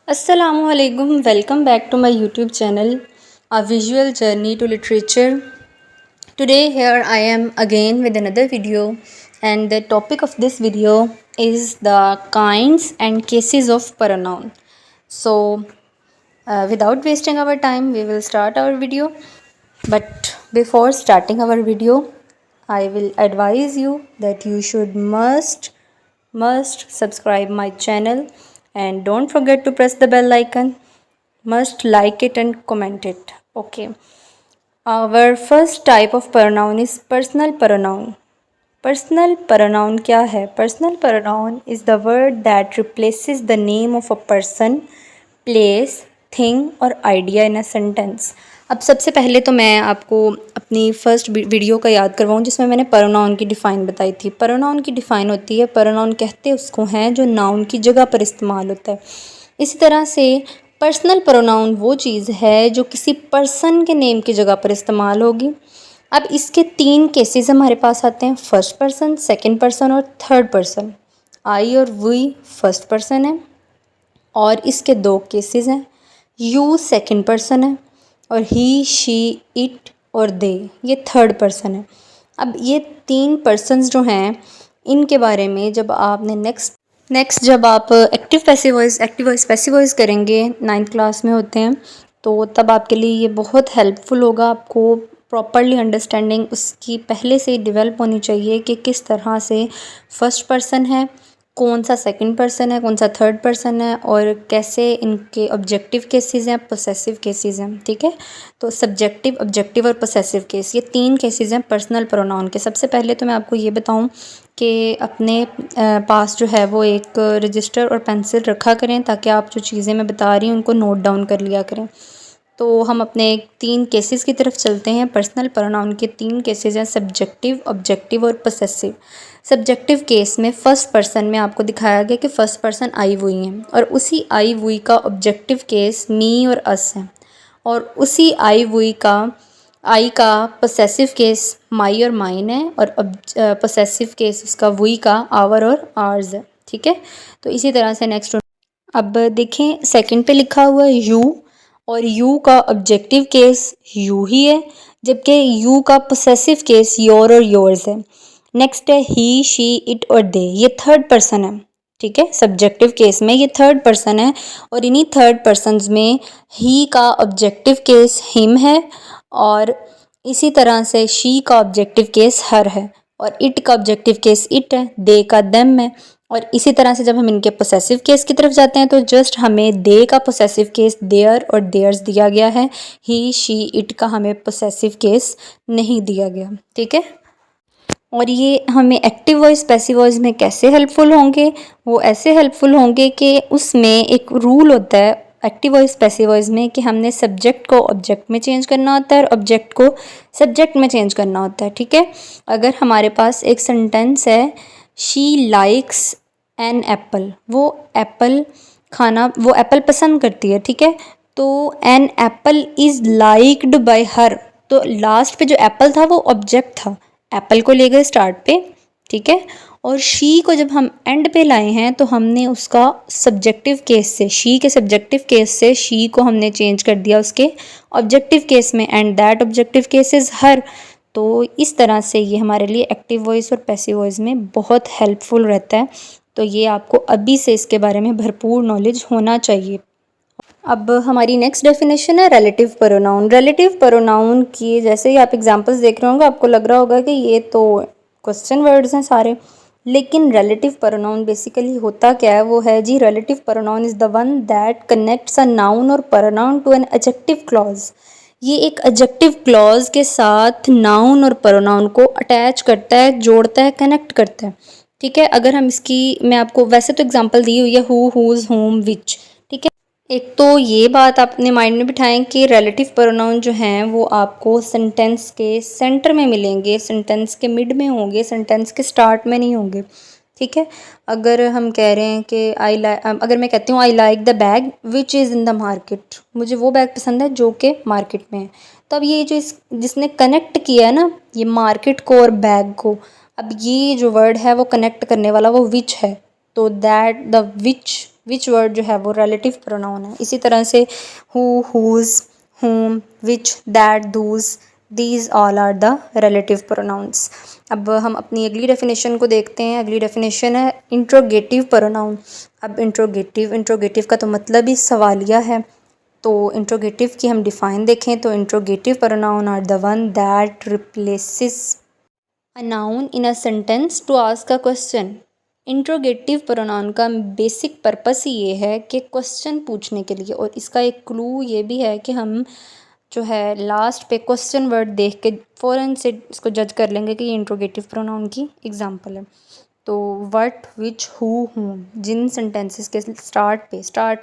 Assalamualaikum. Welcome back to my YouTube channel, A Visual Journey to Literature. Today, here I am again with another video, and the topic of this video is the kinds and cases of pronoun. So, without wasting our time, we will start our video. But before starting our video, I will advise you that you should must subscribe my channel and don't forget to press the bell icon, must like it and comment it. Okay, our first type of pronoun is personal pronoun. Personal pronoun क्या है? Personal pronoun is the word that replaces the name of a person, place, thing और idea in a sentence. अब सबसे पहले तो मैं आपको अपनी फर्स्ट वीडियो का याद करवाऊँ जिसमें मैंने प्रोनाउन की डिफ़ाइन बताई थी। प्रोनाउन की डिफ़ाइन होती है, प्रोनाउन कहते उसको हैं जो नाउन की जगह पर इस्तेमाल होता है। इसी तरह से पर्सनल प्रोनाउन वो चीज़ है जो किसी पर्सन के नेम की जगह पर इस्तेमाल होगी। अब इसके 3 केसेस हमारे पास आते हैं, फर्स्ट पर्सन, सेकंड पर्सन और थर्ड पर्सन। आई और वी फर्स्ट पर्सन है और इसके 2 केसेस हैं, यू सेकंड पर्सन है और ही, शी, इट और दे ये थर्ड पर्सन है। अब ये 3 पर्सन्स जो हैं इनके बारे में जब आपने नेक्स्ट जब आप एक्टिव पैसिव वॉइस करेंगे 9th क्लास में होते हैं तो तब आपके लिए ये बहुत हेल्पफुल होगा। आपको प्रॉपरली अंडरस्टैंडिंग उसकी पहले से ही डेवलप होनी चाहिए कि किस तरह से फर्स्ट पर्सन है, कौन सा सेकंड पर्सन है, कौन सा थर्ड पर्सन है और कैसे इनके ऑब्जेक्टिव केसेस हैं, पोसेसिव केसेस हैं। ठीक है, तो सब्जेक्टिव, ऑब्जेक्टिव और पोसेसिव केस ये 3 केसेस हैं पर्सनल प्रोनाउन के। सबसे पहले तो मैं आपको ये बताऊं कि अपने पास जो है वो एक रजिस्टर और पेंसिल रखा करें ताकि आप जो चीज़ें मैं बता रही हूँ उनको नोट डाउन कर लिया करें। तो हम अपने 3 केसेस की तरफ चलते हैं। पर्सनल प्रोनाउन के 3 केसेस हैं, सब्जेक्टिव, ऑब्जेक्टिव और पोसेसिव। सब्जेक्टिव केस में फ़र्स्ट पर्सन में आपको दिखाया गया कि फ़र्स्ट पर्सन आई वुई हैं और उसी आई वुई का ऑब्जेक्टिव केस मी और अस है और उसी आई का पोसेसिव केस माई और माइन है और पोसेसिव केस उसका वुई का आवर और आर्स है। ठीक है, तो इसी तरह से नेक्स्ट अब देखें, सेकंड पे लिखा हुआ है यू और यू का ऑब्जेक्टिव केस यू ही है जबकि यू का पोसेसिव केस योर और योर्स है। नेक्स्ट है ही, शी, इट और दे ये थर्ड पर्सन है। ठीक है, सब्जेक्टिव केस में ये थर्ड पर्सन है और इन्हीं थर्ड पर्सन्स में ही का ऑब्जेक्टिव केस हिम है और इसी तरह से शी का ऑब्जेक्टिव केस हर है और इट का ऑब्जेक्टिव केस इट है, दे का देम है। और इसी तरह से जब हम इनके पोसेसिव केस की तरफ जाते हैं तो जस्ट हमें दे का पोसेसिव केस देयर और देयर्स दिया गया है, ही, शी, इट का हमें पोसेसिव केस नहीं दिया गया। ठीक है, और ये हमें एक्टिव वॉइस पैसिव वॉइस में कैसे हेल्पफुल होंगे? वो ऐसे हेल्पफुल होंगे कि उसमें एक रूल होता है एक्टिव वॉइस पैसिव वॉइस में कि हमने सब्जेक्ट को ऑब्जेक्ट में चेंज करना होता है और ऑब्जेक्ट को सब्जेक्ट में चेंज करना होता है। ठीक है, अगर हमारे पास एक सेंटेंस है, शी लाइक्स एन एप्पल, वो एप्पल पसंद करती है। ठीक है, तो an apple is liked by her, तो लास्ट पे जो एप्पल था वो ऑब्जेक्ट था, एप्पल को ले गए स्टार्ट पे। ठीक है, और शी को जब हम एंड पे लाए हैं तो हमने उसका सब्जेक्टिव केस से, शी के सब्जेक्टिव केस से शी को हमने चेंज कर दिया उसके ऑब्जेक्टिव केस में, and that objective case is her. तो इस तरह से ये हमारे लिए एक्टिव वॉइस और पैसिव वॉइस में बहुत हेल्पफुल रहता है। तो ये आपको अभी से इसके बारे में भरपूर नॉलेज होना चाहिए। अब हमारी नेक्स्ट डेफिनेशन है रिलेटिव प्रोनाउन। रिलेटिव प्रोनाउन की जैसे ही आप एग्जांपल्स देख रहे होंगे आपको लग रहा होगा कि ये तो क्वेश्चन वर्ड्स हैं सारे, लेकिन रिलेटिव प्रोनाउन बेसिकली होता क्या है? वो है जी, relative pronoun is the one that connects a noun और pronoun to an adjective clause. ये एक एडजेक्टिव क्लॉज के साथ नाउन और प्रोनाउन को अटैच करता है, जोड़ता है, कनेक्ट करता है। ठीक है, अगर हम इसकी मैं आपको वैसे तो एग्जांपल दी हुई है हु, हुज, होम, विच। ठीक है, एक तो ये बात आप अपने माइंड में बिठाएं कि रिलेटिव प्रोनाउन जो हैं वो आपको सेंटेंस के सेंटर में मिलेंगे, सेंटेंस के मिड में होंगे, सेंटेंस के स्टार्ट में नहीं होंगे। ठीक है, अगर हम कह रहे हैं कि अगर मैं कहती हूँ I like the bag which is in the market, मुझे वो बैग पसंद है जो कि मार्केट में है। तो अब ये जो जिसने कनेक्ट किया है ना ये मार्केट को और बैग को, अब ये जो वर्ड है वो कनेक्ट करने वाला वो विच है, तो that the which which word जो है वो रिलेटिव प्रोनाउन है। इसी तरह से who, whose, whom, which, that, those, these all are the relative pronouns। अब हम अपनी अगली डेफिनेशन को देखते हैं। अगली डेफिनेशन है इंट्रोगेटिव प्रोनाउन। अब इंट्रोगेटिव का तो मतलब ही सवालिया है। तो इंट्रोगेटिव की हम डिफ़ाइन देखें तो interrogative pronoun are the one that replaces a noun in a sentence to ask a question. Interrogative pronoun का बेसिक पर्पस ही ये है कि क्वेश्चन पूछने के लिए, और इसका एक क्लू ये भी है कि हम जो है लास्ट पे क्वेश्चन वर्ड देख के फ़ौरन से इसको जज कर लेंगे कि ये इंट्रोगेटिव प्रोनाउन की एग्जांपल है। तो व्हाट, विच, हु, हूम, जिन सेंटेंसेस के स्टार्ट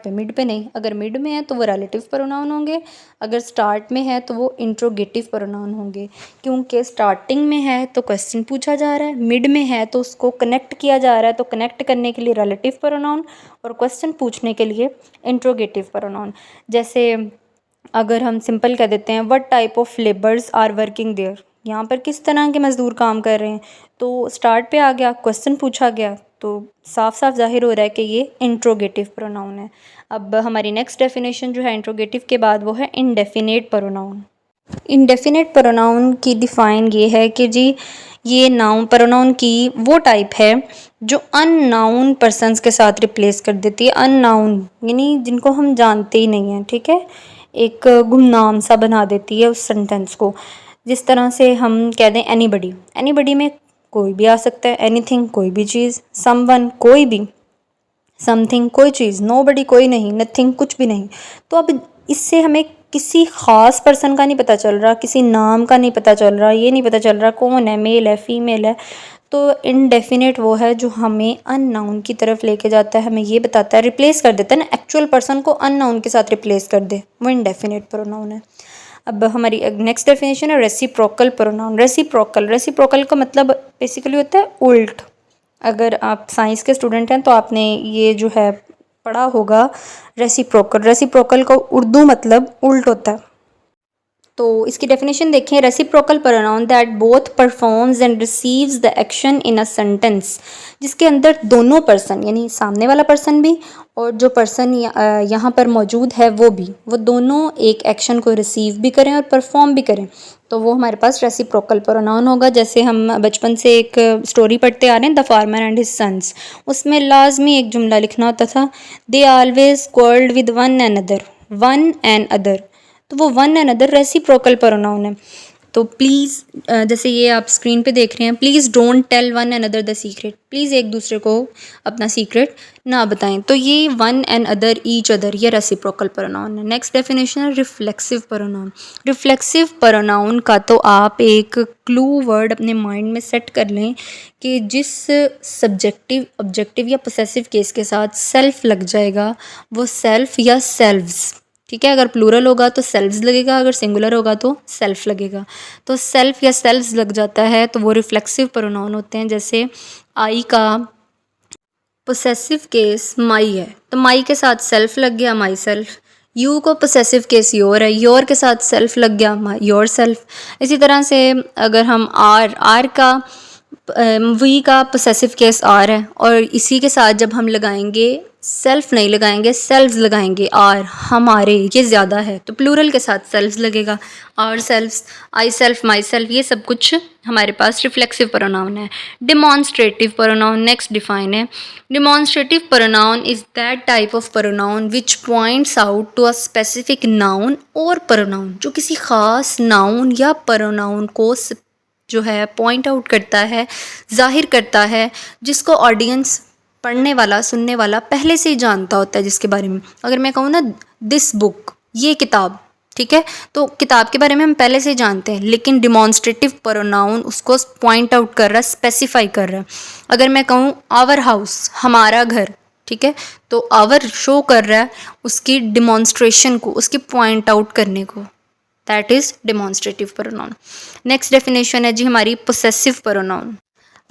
पे मिड पे नहीं, अगर मिड में है तो वो रिलेटिव प्रोनाउन होंगे, अगर स्टार्ट में है तो वो इंट्रोगेटिव प्रोनाउन होंगे। क्योंकि स्टार्टिंग में है तो क्वेश्चन पूछा जा रहा है, मिड में है तो उसको कनेक्ट किया जा रहा है, तो कनेक्ट करने के लिए रिलेटिव प्रोनाउन और क्वेश्चन पूछने के लिए इंट्रोगेटिव प्रोनाउन। जैसे अगर हम सिंपल कह देते हैं what type of labours are working there, यहाँ पर किस तरह के मज़दूर काम कर रहे हैं, तो स्टार्ट पे आ गया, क्वेश्चन पूछा गया, तो साफ साफ जाहिर हो रहा है कि ये इंट्रोगेटिव प्रोनाउन है। अब हमारी नेक्स्ट डेफिनेशन जो है इंट्रोगेटिव के बाद वो है इंडेफिनेट प्रोनाउन। इंडेफिनेट प्रोनाउन की डिफ़ाइन ये है कि जी ये नाउन प्रोनाउन की वो टाइप है जो अननाउन पर्सन्स के साथ रिप्लेस कर देती है। अननाउन यानी जिनको हम जानते ही नहीं हैं, ठीक है, एक गुमनाम सा बना देती है उस सेंटेंस को। जिस तरह से हम कह दें एनीबडी, एनीबडी में कोई भी आ सकता है, एनीथिंग कोई भी चीज़, समवन कोई भी, समथिंग कोई चीज़, नोबडी कोई नहीं, नथिंग कुछ भी नहीं। तो अब इससे हमें किसी ख़ास पर्सन का नहीं पता चल रहा, किसी नाम का नहीं पता चल रहा, ये नहीं पता चल रहा कौन है, मेल है फीमेल है। तो इनडेफिनेट वो है जो हमें अननाउन की तरफ लेके जाता है, हमें ये बताता है, रिप्लेस कर देता है ना, एक्चुअल पर्सन को अननाउन के साथ रिप्लेस कर दे, वो इनडेफिनेट प्रोनाउन है। अब हमारी नेक्स्ट डेफिनेशन है रेसिप्रोकल प्रोनाउन। रेसिप्रोकल का मतलब बेसिकली होता है उल्ट। अगर आप साइंस के स्टूडेंट हैं तो आपने ये जो है पढ़ा होगा रेसिप्रोकल का उर्दू मतलब उल्ट होता है। तो इसकी डेफिनेशन देखें, reciprocal pronoun that both performs and receives the action in a sentence, जिसके अंदर दोनों पर्सन यानी सामने वाला पर्सन भी और जो पर्सन यहाँ पर मौजूद है वो दोनों एक एक्शन को रिसीव भी करें और परफॉर्म भी करें, तो वो हमारे पास रेसिप्रोकल प्रोनाउन होगा। जैसे हम बचपन से एक स्टोरी पढ़ते आ रहे हैं the farmer and his sons, उसमें लाजमी एक जुमला लिखना होता था, they always quarrelled with one and other, तो वो one and other reciprocal pronoun है। तो प्लीज़ जैसे ये आप स्क्रीन पे देख रहे हैं, please don't tell one and other the secret, please एक दूसरे को अपना सीक्रेट ना बताएं। तो ये one and other, each other, ये रेसिप्रोकल प्रोनाउन है। नेक्स्ट डेफिनेशन है रिफ्लेक्सिव प्रोनाउन। रिफ्लेक्सिव प्रोनाउन का तो आप एक क्लू वर्ड अपने माइंड में सेट कर लें कि जिस सब्जेक्टिव, ऑब्जेक्टिव या पोसेसिव केस के साथ सेल्फ लग जाएगा वो सेल्फ या सेल्व्स, ठीक है, अगर प्लूरल होगा तो सेल्व्स लगेगा, अगर सिंगुलर होगा तो सेल्फ लगेगा। तो सेल्फ या सेल्व्स लग जाता है तो वो रिफ्लेक्सिव प्रोनाउन होते हैं। जैसे आई का पोसेसिव केस माई है तो माई के साथ सेल्फ लग गया, माई सेल्फ। यू को पोसेसिव केस योर है, योर के साथ सेल्फ लग गया, योर सेल्फ। इसी तरह से अगर हम आर का वी का पोसेसिव केस आर है और इसी के साथ जब हम लगाएंगे सेल्फ नहीं लगाएंगे, सेल्व्स लगाएंगे, आर हमारे ये ज़्यादा है तो प्लूरल के साथ सेल्व्स लगेगा, our selves, I self, my self, ये सब कुछ हमारे पास रिफ्लेक्सिव प्रोनाउन है। डिमॉन्स्ट्रेटिव प्रोनाउन नेक्स्ट डिफाइन है। Demonstrative pronoun is that type of pronoun which points out to a specific noun और प्रोनाउन, जो किसी ख़ास नाउन या प्रोनाउन को जो है पॉइंट आउट करता है, जाहिर करता है, जिसको ऑडियंस, पढ़ने वाला, सुनने वाला पहले से ही जानता होता है जिसके बारे में। अगर मैं कहूँ ना दिस बुक, ये किताब, ठीक है, तो किताब के बारे में हम पहले से ही जानते हैं, लेकिन डिमॉन्स्ट्रेटिव प्रोनाउन उसको पॉइंट आउट कर रहा है, स्पेसिफाई कर रहा है। अगर मैं कहूँ आवर हाउस, हमारा घर, ठीक है, तो आवर शो कर रहा है उसकी डिमॉन्स्ट्रेशन को, उसकी पॉइंट आउट करने को, that is demonstrative pronoun. Next definition है जी हमारी possessive pronoun.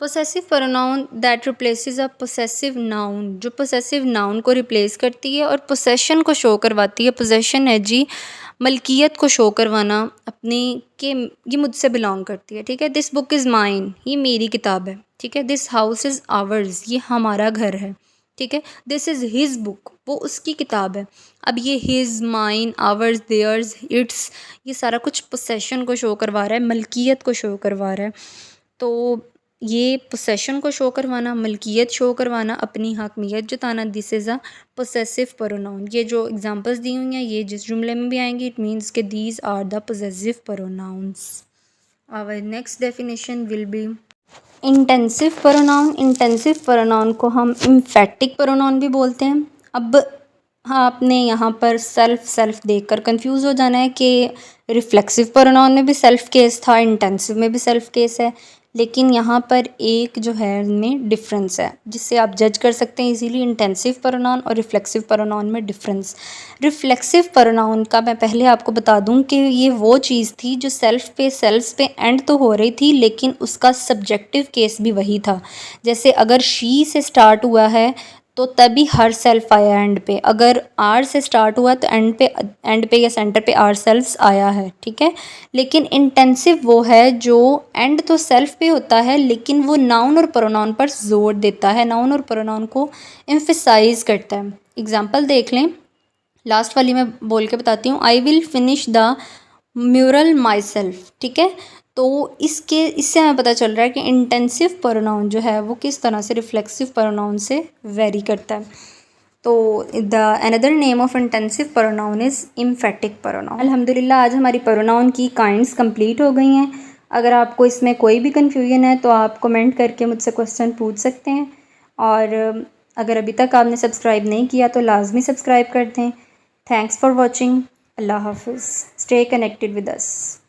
Possessive pronoun that replaces a possessive noun, जो पोसेसिव नाउन को रिप्लेस करती है और पोसेशन को शो करवाती है। पोसेशन है जी मलकियत को शो करवाना अपनी, कि ये मुझसे बिलोंग करती है, ठीक है। दिस बुक इज़ माइन, ये मेरी किताब है, ठीक है। दिस हाउस इज़ आवर्स, ये हमारा घर है, ठीक है, दिस इज़ हिज बुक, वो उसकी किताब है। अब ये his, mine, ours, theirs, its, ये सारा कुछ पोसेशन को शो करवा रहा है, मलकियत को शो करवा रहा है। तो ये पोसेशन को शो करवाना, मलकियत शो करवाना, अपनी हाकमियत जताना, this is a possessive pronoun. ये जो एग्जांपल्स दी हुई हैं ये जिस जुमले में भी आएंगी इट मीन्स के these are the possessive pronouns. Our next definition will be intensive pronoun. Intensive pronoun को हम इम्फेटिक प्रोनाउन भी बोलते हैं। अब हाँ, आपने यहाँ पर सेल्फ देखकर कंफ्यूज हो जाना है कि रिफ्लेक्सिव प्रोनाउन में भी सेल्फ केस था, इंटेंसिव में भी सेल्फ केस है, लेकिन यहाँ पर एक जो है इनमें डिफरेंस है जिससे आप जज कर सकते हैं इजीली इंटेंसिव प्रोनाउन और रिफ्लेक्सिव प्रोनाउन में डिफरेंस। रिफ्लेक्सिव प्रोनाउन का मैं पहले आपको बता दूं कि ये वो चीज़ थी जो सेल्फ पे एंड तो हो रही थी लेकिन उसका सब्जेक्टिव केस भी वही था। जैसे अगर शी से स्टार्ट हुआ है तो तभी हर सेल्फ आया एंड पे, अगर आर से स्टार्ट हुआ तो एंड पे या सेंटर पे आर सेल्फ्स आया है, ठीक है। लेकिन इंटेंसिव वो है जो एंड तो सेल्फ पे होता है लेकिन वो नाउन और प्रोनाउन पर जोर देता है, नाउन और प्रोनाउन को एम्फेसाइज करता है। एग्जांपल देख लें, लास्ट वाली मैं बोल के बताती हूँ, I will finish the mural my self, ठीक है। तो इससे हमें पता चल रहा है कि इंटेंसिव प्रोनाउन जो है वो किस तरह से रिफ्लेक्सिव प्रोनाउन से वेरी करता है। तो the another name of intensive pronoun is emphatic pronoun. अल्हम्दुलिल्लाह आज हमारी प्रोनाउन की काइंड्स कंप्लीट हो गई हैं। अगर आपको इसमें कोई भी कन्फ्यूजन है तो आप कमेंट करके मुझसे क्वेश्चन पूछ सकते हैं, और अगर अभी तक आपने सब्सक्राइब नहीं किया तो लाजमी सब्सक्राइब कर दें। Thanks for watching. अल्लाह हाफिज़। Stay connected with us.